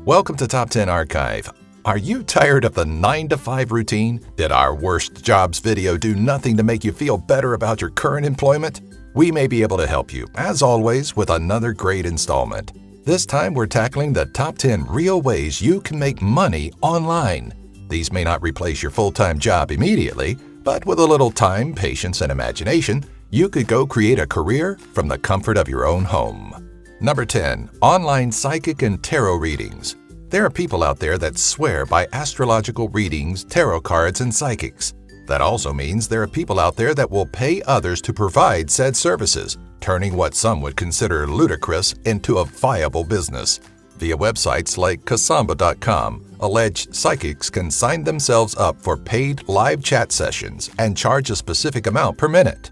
Welcome to Top 10 Archive. Are you tired of the 9-to-5 routine? Did our worst jobs video do nothing to make you feel better about your current employment? We may be able to help you, as always, with another great installment. This time we're tackling the top 10 real ways you can make money online. These may not replace your full-time job immediately, but with a little time, patience, and imagination, you could go create a career from the comfort of your own home. Number 10. Online psychic and tarot readings. There are people out there that swear by astrological readings, tarot cards, and psychics. That also means there are people out there that will pay others to provide said services, turning what some would consider ludicrous into a viable business. Via websites like Kasamba.com, alleged psychics can sign themselves up for paid live chat sessions and charge a specific amount per minute.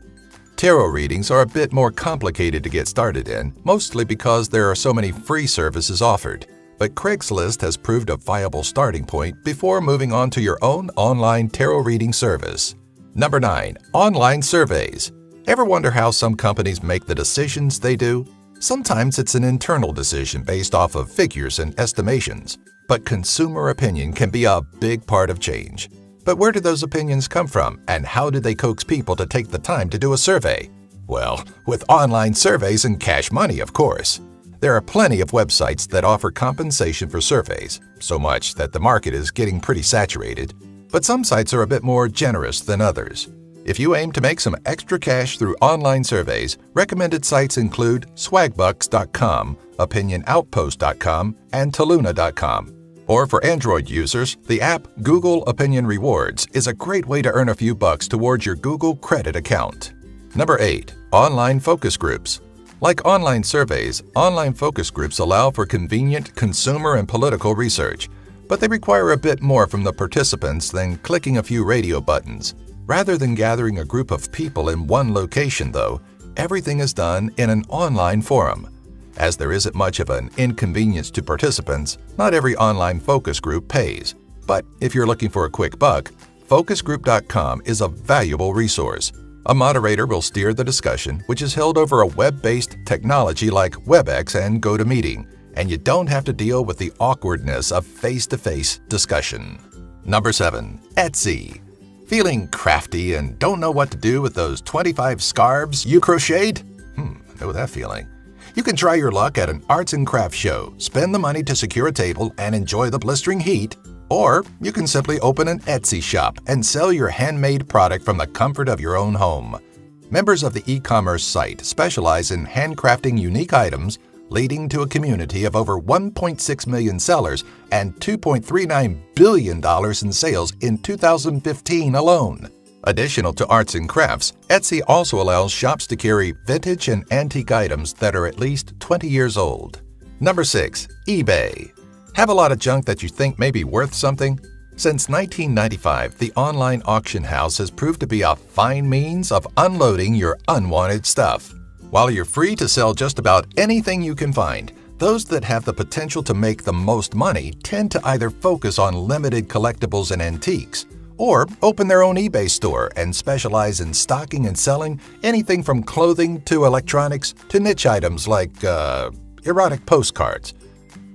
Tarot readings are a bit more complicated to get started in, mostly because there are so many free services offered. But Craigslist has proved a viable starting point before moving on to your own online tarot reading service. Number 9. Online surveys. Ever wonder how some companies make the decisions they do? Sometimes it's an internal decision based off of figures and estimations, but consumer opinion can be a big part of change. But where do those opinions come from, and how do they coax people to take the time to do a survey? Well, with online surveys and cash money, of course. There are plenty of websites that offer compensation for surveys, so much that the market is getting pretty saturated, but some sites are a bit more generous than others. If you aim to make some extra cash through online surveys, recommended sites include swagbucks.com, opinionoutpost.com, and Taluna.com. Or for Android users, the app Google Opinion Rewards is a great way to earn a few bucks towards your Google credit account. Number 8. Online focus groups. Like online surveys, online focus groups allow for convenient consumer and political research, but they require a bit more from the participants than clicking a few radio buttons. Rather than gathering a group of people in one location, though, everything is done in an online forum. As there isn't much of an inconvenience to participants, not every online focus group pays. But if you're looking for a quick buck, focusgroup.com is a valuable resource. A moderator will steer the discussion, which is held over a web-based technology like WebEx and GoToMeeting, and you don't have to deal with the awkwardness of face-to-face discussion. Number 7. Etsy. Feeling crafty and don't know what to do with those 25 scarves you crocheted? I know that feeling. You can try your luck at an arts and crafts show, spend the money to secure a table and enjoy the blistering heat, or you can simply open an Etsy shop and sell your handmade product from the comfort of your own home. Members of the e-commerce site specialize in handcrafting unique items, leading to a community of over 1.6 million sellers and $2.39 billion in sales in 2015 alone. Additional to arts and crafts, Etsy also allows shops to carry vintage and antique items that are at least 20 years old. Number 6. eBay. Have a lot of junk that you think may be worth something? Since 1995, the online auction house has proved to be a fine means of unloading your unwanted stuff. While you're free to sell just about anything you can find, those that have the potential to make the most money tend to either focus on limited collectibles and antiques, or open their own eBay store and specialize in stocking and selling anything from clothing to electronics to niche items like erotic postcards.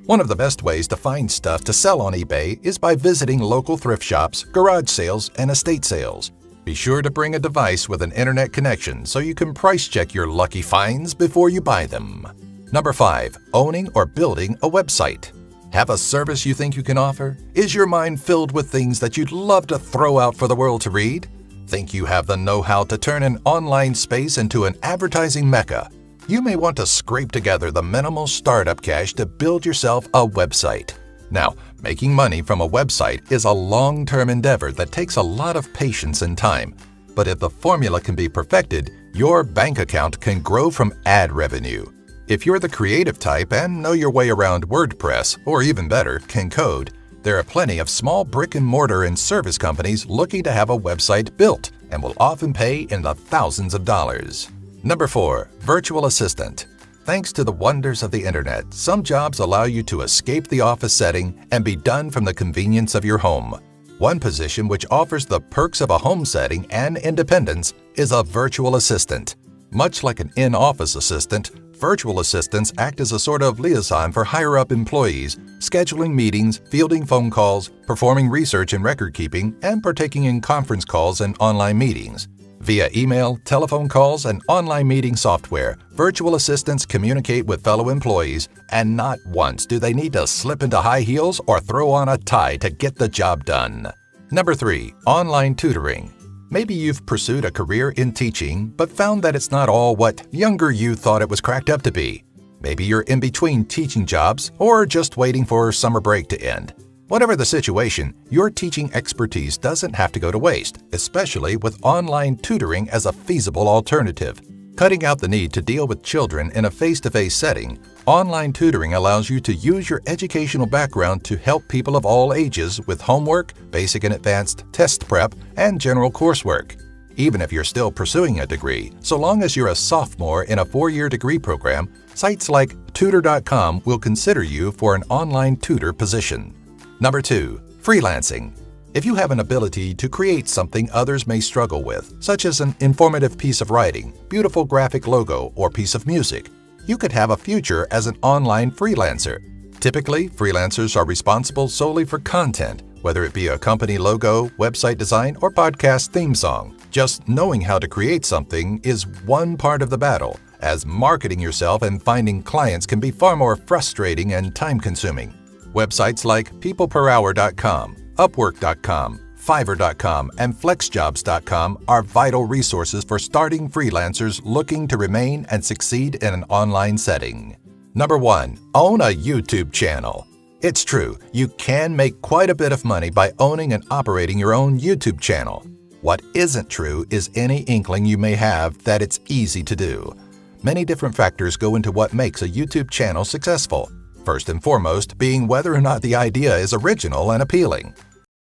One of the best ways to find stuff to sell on eBay is by visiting local thrift shops, garage sales, and estate sales. Be sure to bring a device with an internet connection so you can price check your lucky finds before you buy them. Number 5. Owning or building a website. Have a service you think you can offer? Is your mind filled with things that you'd love to throw out for the world to read? Think you have the know-how to turn an online space into an advertising mecca? You may want to scrape together the minimal startup cash to build yourself a website. Now, making money from a website is a long-term endeavor that takes a lot of patience and time. But if the formula can be perfected, your bank account can grow from ad revenue. If you're the creative type and know your way around WordPress, or even better, can code, there are plenty of small brick-and-mortar and service companies looking to have a website built and will often pay in the thousands of dollars. Number 4. Virtual assistant. Thanks to the wonders of the internet, some jobs allow you to escape the office setting and be done from the convenience of your home. One position which offers the perks of a home setting and independence is a virtual assistant. Much like an in-office assistant, Virtual assistants act as a sort of liaison for higher-up employees, scheduling meetings, fielding phone calls, performing research and record keeping, and partaking in conference calls and online meetings. Via email, telephone calls, and online meeting software, virtual assistants communicate with fellow employees, and not once do they need to slip into high heels or throw on a tie to get the job done. Number 3. Online tutoring. Maybe you've pursued a career in teaching, but found that it's not all what younger you thought it was cracked up to be. Maybe you're in between teaching jobs or just waiting for summer break to end. Whatever the situation, your teaching expertise doesn't have to go to waste, especially with online tutoring as a feasible alternative. Cutting out the need to deal with children in a face-to-face setting, online tutoring allows you to use your educational background to help people of all ages with homework, basic and advanced test prep, and general coursework. Even if you're still pursuing a degree, so long as you're a sophomore in a 4-year degree program, sites like Tutor.com will consider you for an online tutor position. Number 2. Freelancing. If you have an ability to create something others may struggle with, such as an informative piece of writing, beautiful graphic logo, or piece of music, you could have a future as an online freelancer. Typically, freelancers are responsible solely for content, whether it be a company logo, website design, or podcast theme song. Just knowing how to create something is one part of the battle, as marketing yourself and finding clients can be far more frustrating and time-consuming. Websites like peopleperhour.com, Upwork.com, Fiverr.com, and FlexJobs.com are vital resources for starting freelancers looking to remain and succeed in an online setting. Number 1. Own a YouTube channel. It's true, you can make quite a bit of money by owning and operating your own YouTube channel. What isn't true is any inkling you may have that it's easy to do. Many different factors go into what makes a YouTube channel successful. First and foremost being whether or not the idea is original and appealing.